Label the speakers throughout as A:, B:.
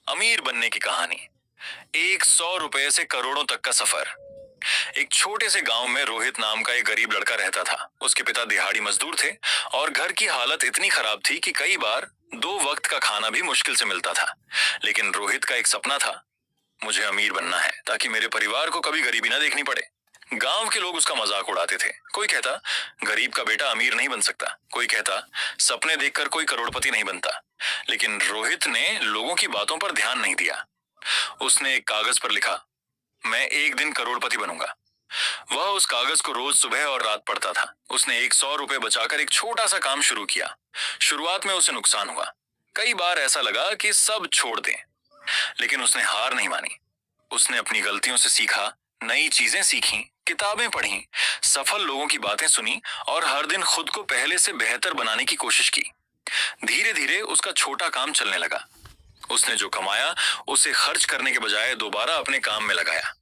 A: अमीर बनने की कहानी। 100 रुपए से करोड़ों तक का सफर। एक छोटे से गांव में रोहित नाम का एक गरीब लड़का रहता था। उसके पिता दिहाड़ी मजदूर थे और घर की हालत इतनी खराब थी कि कई बार 2 वक्त का खाना भी मुश्किल से मिलता था। लेकिन रोहित का एक सपना था, मुझे अमीर बनना है ताकि मेरे परिवार को कभी गरीबी ना देखनी पड़े। गांव के लोग उसका मजाक उड़ाते थे। कोई कहता गरीब का बेटा अमीर नहीं बन सकता, कोई कहता सपने देखकर कोई करोड़पति नहीं बनता। लेकिन रोहित ने लोगों की बातों पर ध्यान नहीं दिया। उसने एक कागज पर लिखा, मैं एक दिन करोड़पति बनूंगा। वह उस कागज को रोज सुबह और रात पढ़ता था। उसने एक 100 रुपए बचाकर एक छोटा सा काम शुरू किया। शुरुआत में उसे नुकसान हुआ। कई बार ऐसा लगा कि सब छोड़ दें, लेकिन उसने हार नहीं मानी। उसने अपनी गलतियों से सीखा, नई चीजें सीखी, किताबें पढ़ी, सफल लोगों की बातें सुनी और हर दिन खुद को पहले से बेहतर बनाने की कोशिश की। धीरे धीरे उसका छोटा काम चलने लगा। उसने जो कमाया उसे खर्च करने के बजाय दोबारा अपने काम में लगाया।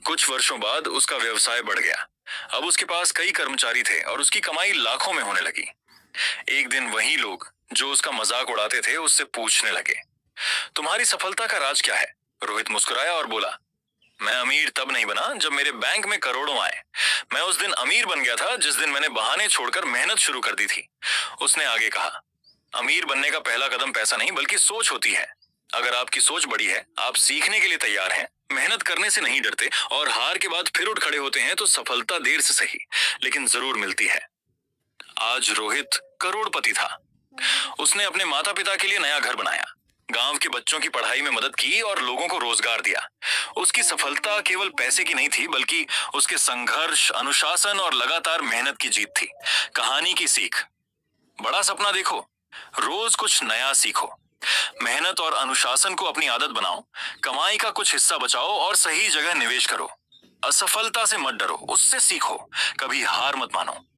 A: कुछ वर्षों बाद उसका व्यवसाय बढ़ गया। अब उसके पास कई कर्मचारी थे और उसकी कमाई लाखों में होने लगी। एक दिन वही लोग जो उसका मजाक उड़ाते थे उससे पूछने लगे, तुम्हारी सफलता का राज क्या है? रोहित मुस्कुराया और बोला, मैं अमीर तब नहीं बना जब मेरे बैंक में करोड़ों आए। मैं उस दिन अमीर बन गया था जिस दिन मैंने बहाने छोड़कर मेहनत शुरू कर दी थी। उसने आगे कहा, अमीर बनने का पहला कदम पैसा नहीं बल्कि सोच होती है। अगर आपकी सोच बड़ी है, आप सीखने के लिए तैयार हैं, मेहनत करने से नहीं डरते और हार के बाद फिर उठ खड़े होते हैं, तो सफलता देर से सही लेकिन जरूर मिलती है। आज रोहित करोड़पति था। उसने अपने माता पिता के लिए नया घर बनाया, गांव के बच्चों की पढ़ाई में मदद की और लोगों को रोजगार दिया। उसकी सफलता केवल पैसे की नहीं थी बल्कि उसके संघर्ष, अनुशासन और लगातार मेहनत की जीत थी। कहानी की सीख, बड़ा सपना देखो, रोज कुछ नया सीखो, मेहनत और अनुशासन को अपनी आदत बनाओ, कमाई का कुछ हिस्सा बचाओ और सही जगह निवेश करो। असफलता से मत डरो, उससे सीखो, कभी हार मत मानो।